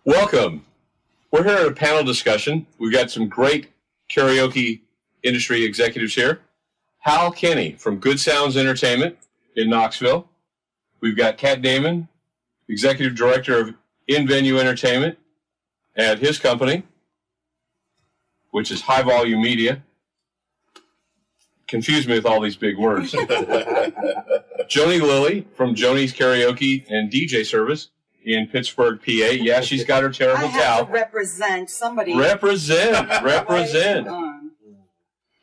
Welcome. We're here at a panel discussion. We've got some great karaoke industry executives here. Hal Kenny from Good Sounds Entertainment in Knoxville. We've got Catt Damon, Executive Director of In-Venue Entertainment at his company, which is High Volume Media. Confuse me with all these big words. Joanie Lilly from Joanie's Karaoke and DJ Service in Pittsburgh, PA. Yeah, she's got her terrible I have to represent somebody. Represent.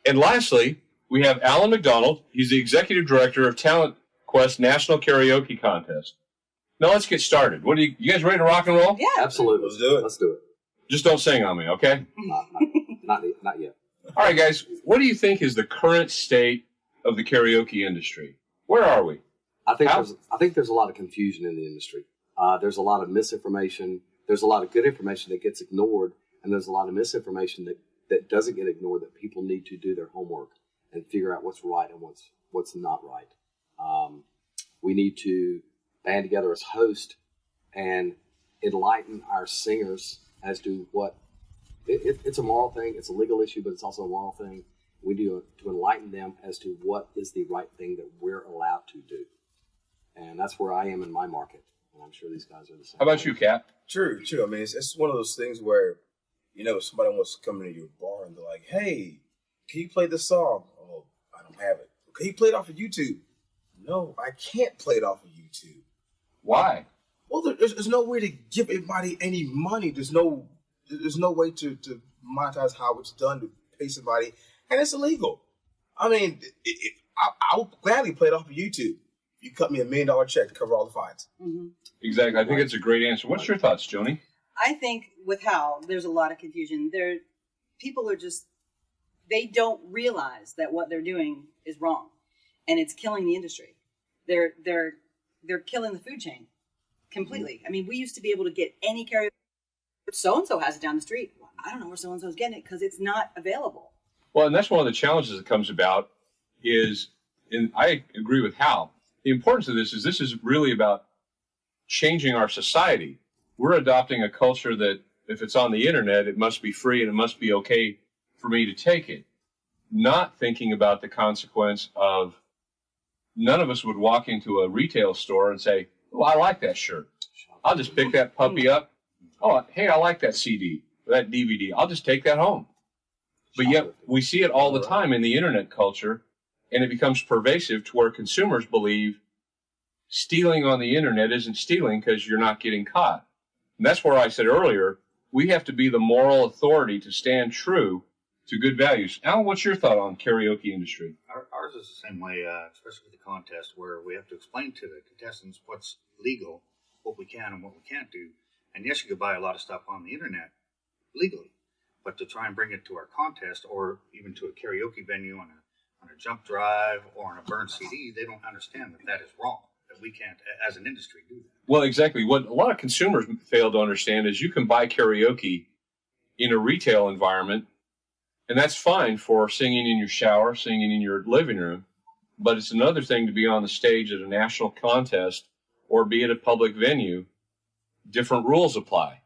And lastly, we have Alan McDonald. He's the Executive Director of Talent Quest National Karaoke Contest. Now let's get started. What are you guys ready to rock and roll? Yeah. Absolutely. Let's do it. Just don't sing on me, okay? Not yet. All right, guys. What do you think is the current state of the karaoke industry? Where are we? I think there's a lot of confusion in the industry. There's a lot of misinformation. There's a lot of good information that gets ignored, and there's a lot of misinformation that doesn't get ignored, that people need to do their homework and figure out what's right and what's not right. We need to band together as hosts and enlighten our singers as to what it's a moral thing. It's a legal issue, but it's also a moral thing. We do to enlighten them as to what is the right thing that we're allowed to do. And that's where I am in my market. And I'm sure these guys are the same. How about you, Catt? True. I mean, it's one of those things where, somebody wants to come into your bar and they're like, hey, can you play this song? Oh, I don't have it. Can you play it off of YouTube? No, I can't play it off of YouTube. Why? Well, there's no way to give anybody any money. There's no way to monetize how it's done to pay somebody, and it's illegal. I mean, I would gladly play it off of YouTube. You cut me $1 million check to cover all the fines. Mm-hmm. Exactly. I think it's a great answer. What's your thoughts, Joanie? I think with Hal, there's a lot of confusion. People are just, they don't realize that what they're doing is wrong, and it's killing the industry. They're killing the food chain completely. I mean, we used to be able to get any karaoke. So-and-so has it down the street. Well, I don't know where so-and-so's getting it because it's not available. Well, and that's one of the challenges that comes about is, and I agree with Hal, the importance of this is really about changing our society. We're adopting a culture that if it's on the internet, it must be free and it must be okay for me to take it. Not thinking about the consequence of none of us would walk into a retail store and say, oh, I like that shirt. I'll just pick that puppy up. Oh, hey, I like that CD, that DVD. I'll just take that home. But yet we see it all the time in the internet culture, and it becomes pervasive to where consumers believe stealing on the internet isn't stealing because you're not getting caught. And that's where I said earlier, we have to be the moral authority to stand true to good values. Alan, what's your thought on karaoke industry? Ours is the same way, especially with the contest, where we have to explain to the contestants what's legal, what we can and what we can't do. And yes, you could buy a lot of stuff on the internet legally, but to try and bring it to our contest or even to a karaoke venue on a jump drive or on a burned CD, they don't understand that is wrong, that we can't, as an industry, do that. Well, exactly. What a lot of consumers fail to understand is you can buy karaoke in a retail environment, and that's fine for singing in your shower, singing in your living room, but it's another thing to be on the stage at a national contest or be at a public venue. Different rules apply.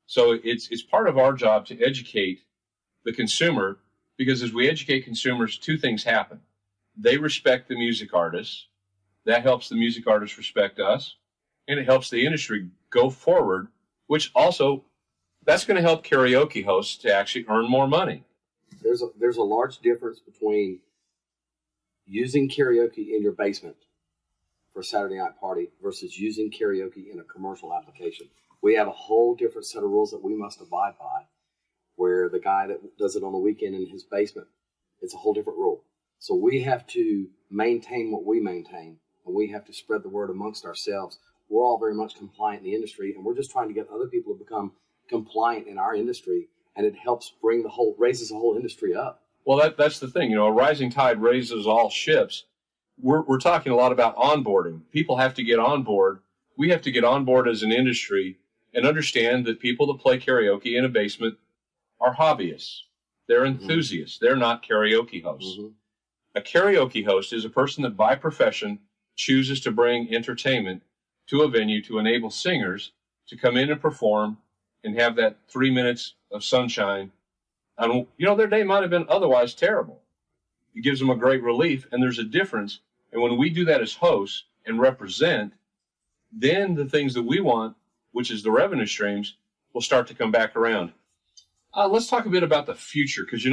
So it's part of our job to educate the consumer, because as we educate consumers, two things happen. They respect the music artists. That helps the music artists respect us, and it helps the industry go forward, which also, that's going to help karaoke hosts to actually earn more money. There's a large difference between using karaoke in your basement for a Saturday night party versus using karaoke in a commercial application. We have a whole different set of rules that we must abide by, where the guy that does it on the weekend in his basement, it's a whole different rule. So we have to maintain what we maintain, and we have to spread the word amongst ourselves. We're all very much compliant in the industry, and we're just trying to get other people to become compliant in our industry, and it helps raises the whole industry up. Well, that's the thing. A rising tide raises all ships. We're talking a lot about onboarding. People have to get on board. We have to get on board as an industry and understand that people that play karaoke in a basement are hobbyists. They're enthusiasts. They're not karaoke hosts. Mm-hmm. A karaoke host is a person that by profession chooses to bring entertainment to a venue to enable singers to come in and perform and have that 3 minutes of sunshine. And, their day might have been otherwise terrible. It gives them a great relief, and there's a difference. And when we do that as hosts and represent, then the things that we want, which is the revenue streams, will start to come back around. Let's talk a bit about the future, because,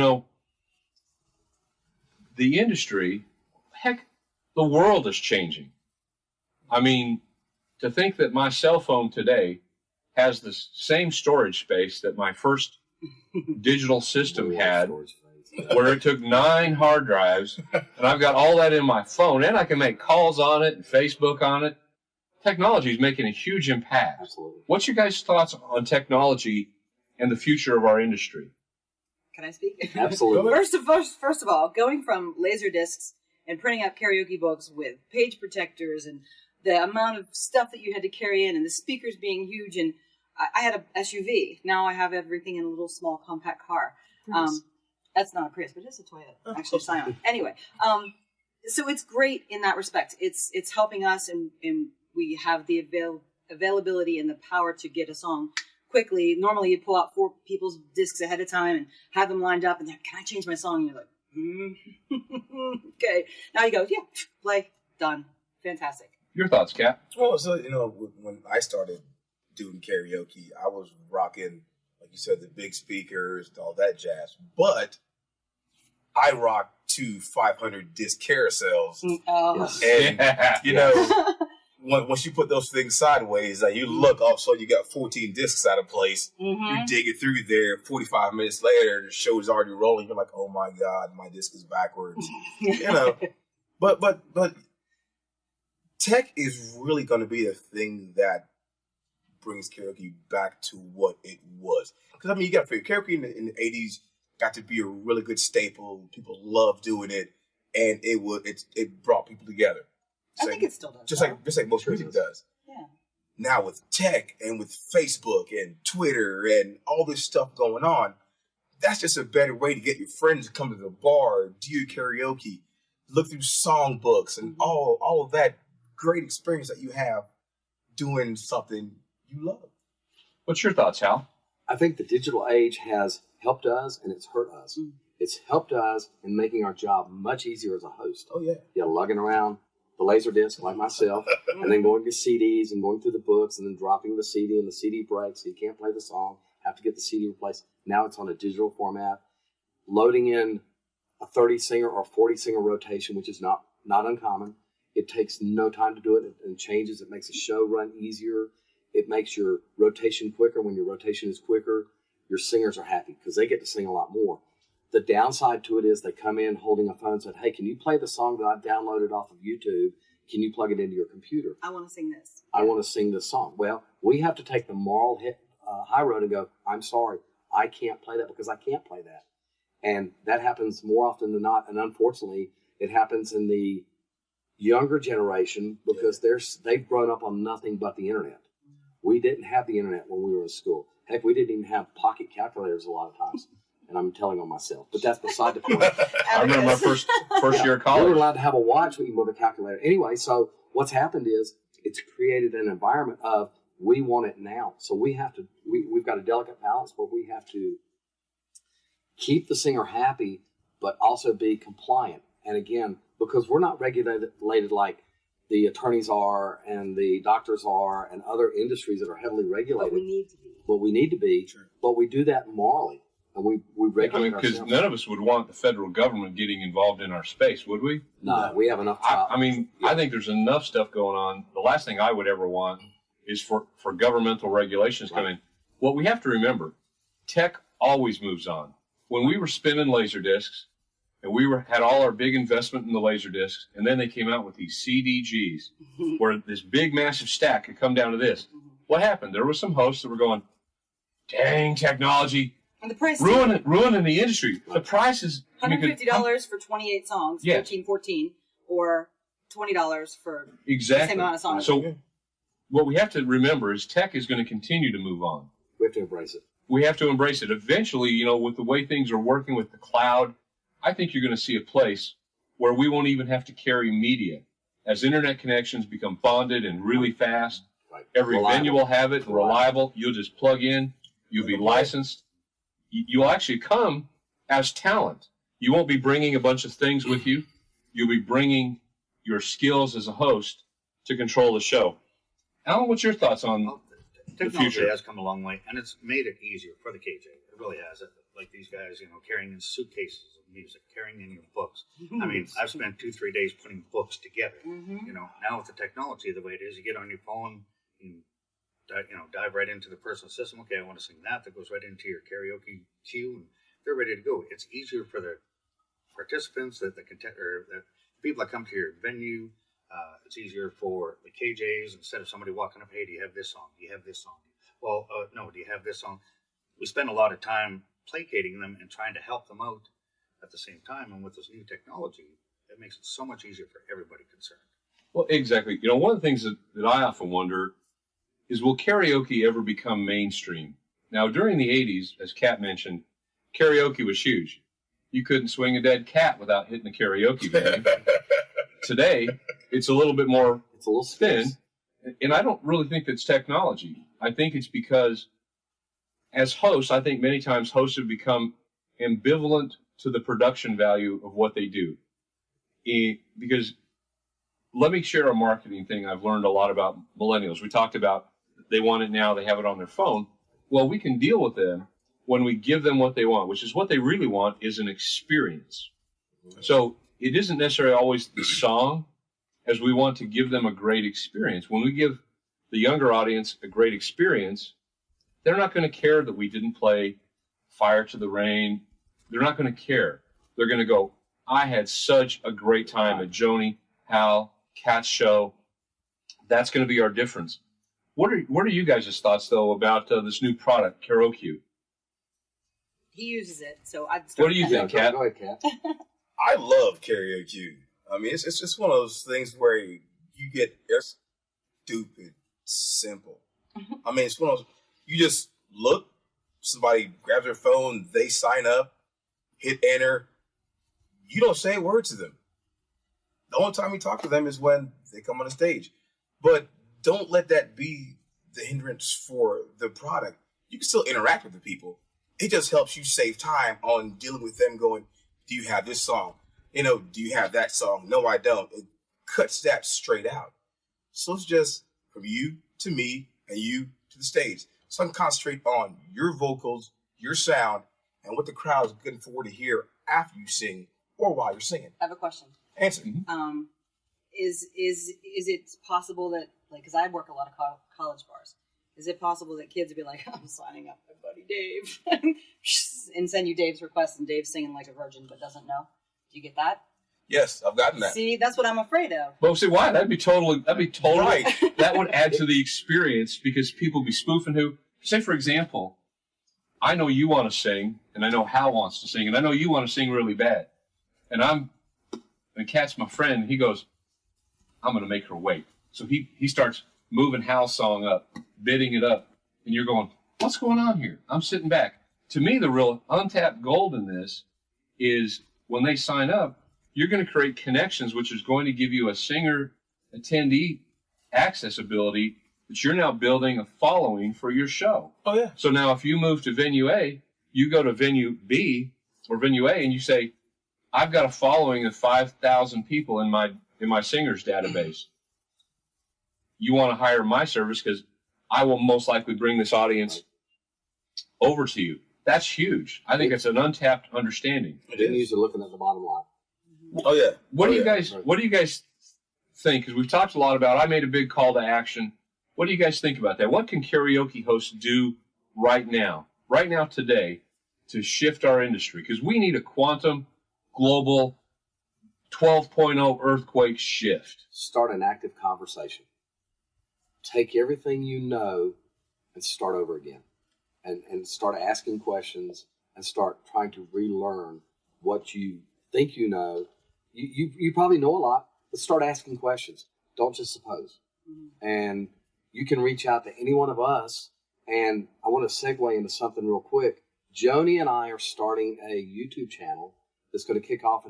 the industry, heck, the world is changing. I mean, to think that my cell phone today has the same storage space that my first digital system had, where it took 9 hard drives, and I've got all that in my phone, and I can make calls on it and Facebook on it. Technology is making a huge impact. Absolutely. What's your guys' thoughts on technology and the future of our industry? Can I speak? Absolutely. First of all, going from laser discs and printing out karaoke books with page protectors and the amount of stuff that you had to carry in and the speakers being huge, and I had a SUV. Now I have everything in a little small compact car. That's not a Prius, but it's a Toyota. Actually, Scion. Anyway, so it's great in that respect. It's helping us, and we have the availability and the power to get a song quickly. Normally, you pull out 4 people's discs ahead of time and have them lined up, and then, can I change my song? And you're like, okay. Now you go, yeah, play, done, fantastic. Your thoughts, Catt? Well, so, when I started doing karaoke, I was rocking, like you said, the big speakers, all that jazz. But I rocked 2 500 disc carousels. And, once you put those things sideways, you look up, so you got 14 discs out of place. Mm-hmm. You dig it through there. 45 minutes later, the show is already rolling. You're like, oh my God, my disc is backwards. But tech is really going to be the thing that brings karaoke back to what it was. Because you got karaoke in the 80s got to be a really good staple. People loved doing it, and it brought people together. I think it still does. Just like most music does. Yeah. Now with tech and with Facebook and Twitter and all this stuff going on, that's just a better way to get your friends to come to the bar, do your karaoke, look through songbooks and all of that great experience that you have doing something you love. What's your thoughts, Hal? I think the digital age has helped us and it's hurt us. It's helped us in making our job much easier as a host. Oh, yeah. You're lugging around the Laserdisc like myself, and then going to CDs and going through the books and then dropping the CD and the CD breaks, so you can't play the song, have to get the CD replaced. Now it's on a digital format. Loading in a 30-singer or 40-singer rotation, which is not uncommon. It takes no time to do it and changes. It makes the show run easier. It makes your rotation quicker. When your rotation is quicker, your singers are happy because they get to sing a lot more. The downside to it is they come in holding a phone and said, hey, can you play the song that I've downloaded off of YouTube? Can you plug it into your computer? I want to sing this. I want to sing this song. Well, we have to take the moral high road and go, I'm sorry, I can't play that because I can't play that. And that happens more often than not. And unfortunately, it happens in the younger generation because they've grown up on nothing but the internet. We didn't have the internet when we were in school. Heck, we didn't even have pocket calculators a lot of times. And I'm telling on myself, but that's beside the point. I remember my first year of college. We were allowed to have a watch even with a calculator. Anyway, so what's happened is it's created an environment of we want it now. So we've got a delicate balance where we have to keep the singer happy, but also be compliant. And again, because we're not regulated like the attorneys are and the doctors are and other industries that are heavily regulated. But we need to be. Well, we need to be, sure. But we do that morally. And we regulate because none of us would want the federal government getting involved in our space, would we? No, we have enough. I think there's enough stuff going on. The last thing I would ever want is for governmental regulations coming. What we have to remember, tech always moves on. When we were spinning laser discs, and we had all our big investment in the laser discs, and then they came out with these CDGs, where this big massive stack could come down to this. What happened? There were some hosts that were going, "Dang technology." And the price ruining the industry. The price is $150 for 28 songs, 14, or $20 for the same amount of songs. So what we have to remember is tech is going to continue to move on. We have to embrace it. We have to embrace it. Eventually, with the way things are working with the cloud, I think you're going to see a place where we won't even have to carry media. As internet connections become bonded and really fast, every venue will have it and reliable. You'll just plug in. You'll be licensed. You'll actually come as talent. You won't be bringing a bunch of things with you. You'll be bringing your skills as a host to control the show. Alan, what's your thoughts on the Technology future? has come a long way, and it's made it easier for the KJ. It really has. Like these guys, carrying in suitcases of music, carrying in your books. I mean, I've spent 2-3 days putting books together. Now with the technology the way it is, you get on your phone, you dive right into the personal system. Okay, I want to sing that. That goes right into your karaoke queue, and they're ready to go. It's easier for the participants, the people that come to your venue. It's easier for the KJs. Instead of somebody walking up, hey, do you have this song? Do you have this song? Well, no, do you have this song? We spend a lot of time placating them and trying to help them out at the same time. And with this new technology, it makes it so much easier for everybody concerned. Well, exactly. One of the things that I often wonder is, will karaoke ever become mainstream? Now, during the 80s, as Catt mentioned, karaoke was huge. You couldn't swing a dead cat without hitting a karaoke bag. Today, it's a little bit more thin, and I don't really think that's technology. I think it's because, as hosts, I think many times hosts have become ambivalent to the production value of what they do. Because let me share a marketing thing I've learned a lot about millennials. We talked about they want it now, they have it on their phone. Well, we can deal with them when we give them what they want, which is what they really want is an experience. So it isn't necessarily always the song, as we want to give them a great experience. When we give the younger audience a great experience, they're not going to care that we didn't play Fire to the Rain. They're not going to care. They're going to go, I had such a great time at Joanie, Hal, Catt's show. That's going to be our difference. What are you guys' thoughts, though, about this new product, Karaoke? He uses it, so I'd start. What do you think, Catt? Go ahead, Catt. I love karaoke. I mean, it's just one of those things where you get stupid simple. I mean, it's one of those, you just look, somebody grabs their phone, they sign up, hit enter. You don't say a word to them. The only time you talk to them is when they come on the stage. But don't let that be the hindrance for the product. You can still interact with the people. It just helps you save time on dealing with them going, do you have this song? Do you have that song? No, I don't. It cuts that straight out. So it's just from you to me and you to the stage. So I can concentrate on your vocals, your sound, and what the crowd is looking forward to hear after you sing or while you're singing. I have a question. Answer. Is it possible that, like, because I work a lot of college bars, is it possible that kids would be like, I'm signing up my buddy Dave, and send you Dave's request, and Dave's singing like a virgin but doesn't know? Do you get that? Yes, I've gotten that. See, that's what I'm afraid of. Well, see, why? That'd be totally Right. That would add to the experience, because people be spoofing who. Say, for example, I know you want to sing, and I know Hal wants to sing, and I know you want to sing really bad. And Catt's my friend, and he goes, I'm going to make her wait. So he starts moving Hal's song up, bidding it up, and you're going, what's going on here? I'm sitting back. To me, the real untapped gold in this is when they sign up, you're going to create connections, which is going to give you a singer attendee access ability that you're now building a following for your show. Oh, yeah. So now if you move to venue A, you go to venue B or venue A and you say, I've got a following of 5,000 people in my singers database. You want to hire my service because I will most likely bring this audience over to you. That's huge. I think it's an untapped understanding. Didn't use it looking at the bottom line. Oh, yeah. What do you guys think? Because we've talked a lot about, I made a big call to action. What do you guys think about that? What can karaoke hosts do right now today, to shift our industry? Because we need a quantum, global, 12.0 earthquake shift. Start an active conversation. Take everything you know and start over again. And start asking questions and start trying to relearn what you think you know. You probably know a lot, but start asking questions. Don't just suppose. Mm-hmm. And you can reach out to any one of us. And I want to segue into something real quick. Joanie and I are starting a YouTube channel that's going to kick off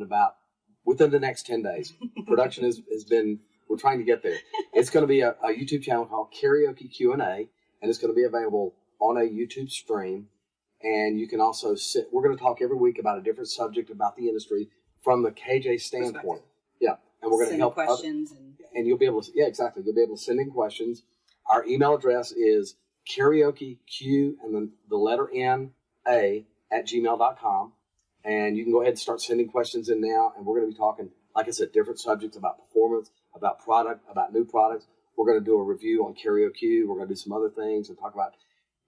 within the next 10 days. Production has been, we're trying to get there. It's going to be a YouTube channel called Karaoke Q&A, and it's going to be available on a YouTube stream, and you can also we're going to talk every week about a different subject about the industry from the KJ standpoint. Yeah, and we're going to help questions and you'll be able to, exactly. You'll be able to send in questions. Our email address is karaokeq and then the letter NA@gmail.com. And you can go ahead and start sending questions in now. And we're going to be talking, like I said, different subjects about performance, about product, about new products. We're going to do a review on karaoke. We're going to do some other things and talk about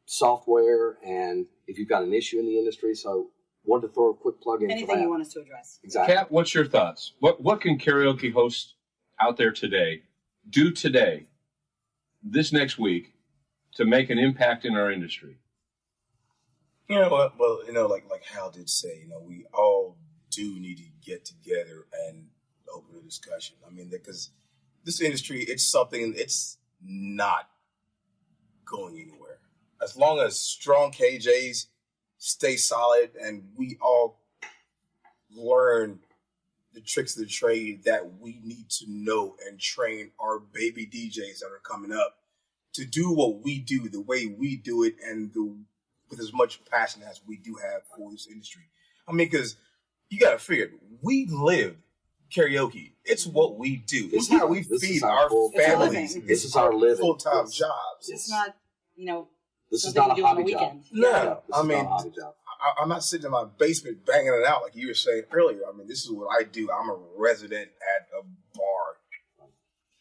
software and if you've got an issue in the industry. So wanted to throw a quick plug in anything for that. You want us to address. Exactly. Catt, what's your thoughts? What can karaoke hosts out there today do today, this next week, to make an impact in our industry? Well, like Hal did say, we all do need to get together and open a discussion. I mean, because this industry, it's something, it's not going anywhere. As long as strong KJs stay solid and we all learn the tricks of the trade that we need to know and train our baby DJs that are coming up to do what we do, the way we do it, and with as much passion as we do have for this industry. I mean, because you got to figure, we live karaoke. It's what we do. It's how we feed our families. This is our living. Full-time jobs. It's not, this is not a hobby job. No, I mean, I'm not sitting in my basement banging it out like you were saying earlier. I mean, this is what I do. I'm a resident at a bar.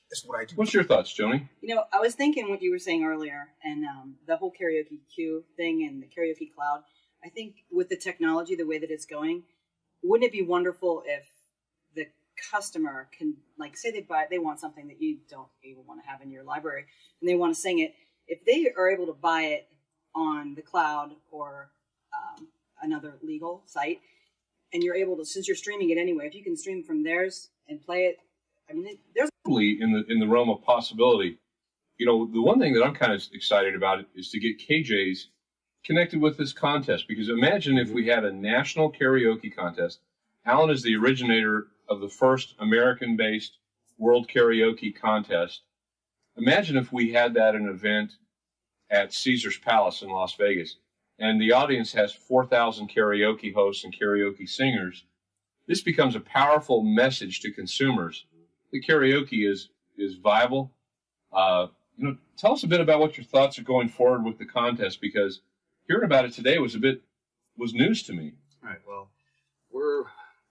That's what I do. What's your thoughts, Joanie? I was thinking what you were saying earlier, and the whole karaoke queue thing and the karaoke cloud. I think with the technology, the way that it's going, wouldn't it be wonderful if the customer can, like, say they want something that you don't even want to have in your library, and they want to sing it. If they are able to buy it on the cloud or another legal site, and you're able to, since you're streaming it anyway, if you can stream from theirs and play it, I mean, there's in the realm of possibility. The one thing that I'm kind of excited about is to get KJs connected with this contest, because imagine if we had a national karaoke contest. Alan is the originator of the first American-based World Karaoke Contest. Imagine if we had that an event at Caesar's Palace in Las Vegas, and the audience has 4,000 karaoke hosts and karaoke singers. This becomes a powerful message to consumers. The karaoke is viable. Tell us a bit about what your thoughts are going forward with the contest, because hearing about it today was news to me. All right. Well,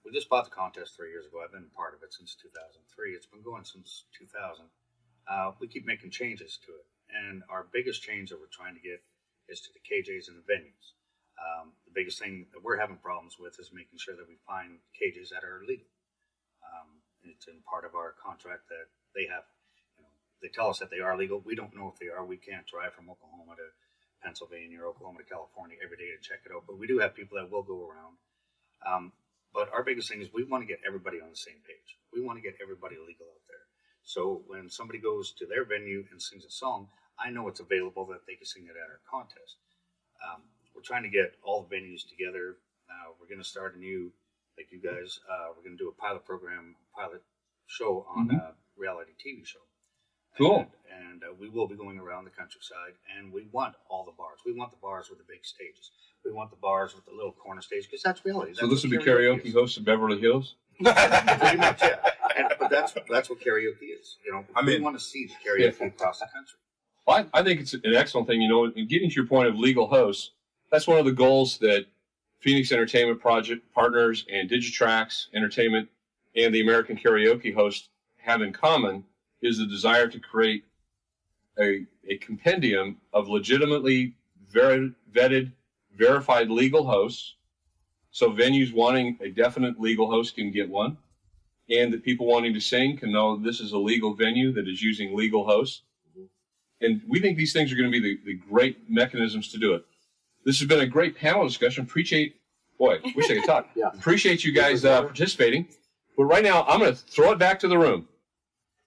we just bought the contest 3 years ago. I've been part of it since 2003. It's been going since 2000. We keep making changes to it, and our biggest change that we're trying to get is to the KJs and the venues. The biggest thing that we're having problems with is making sure that we find KJs that are legal. It's in part of our contract that they have. They tell us that they are legal. We don't know if they are. We can't drive from Oklahoma to Pennsylvania or Oklahoma to California every day to check it out. But we do have people that will go around. But our biggest thing is we want to get everybody on the same page. We want to get everybody legal out there. So when somebody goes to their venue and sings a song, I know it's available that they can sing it at our contest. We're trying to get all the venues together. We're going to start a new, like you guys, we're going to do a pilot show on a reality TV show. Cool. And we will be going around the countryside, and we want all the bars. We want the bars with the big stages. We want the bars with the little corner stage, because that's reality. So this will be karaoke hosts of Beverly Hills? Pretty much, yeah. But that's what karaoke is. We want to see the karaoke across the country. Well, I think it's an excellent thing. And getting to your point of legal hosts, that's one of the goals that Phoenix Entertainment Project Partners and Digitrax Entertainment and the American Karaoke Host have in common, is the desire to create a compendium of legitimately vetted, verified legal hosts. So venues wanting a definite legal host can get one, and that people wanting to sing can know this is a legal venue that is using legal hosts. And we think these things are going to be the great mechanisms to do it. This has been a great panel discussion. Wish I could talk. Yeah. Appreciate you guys participating. But right now, I'm going to throw it back to the room.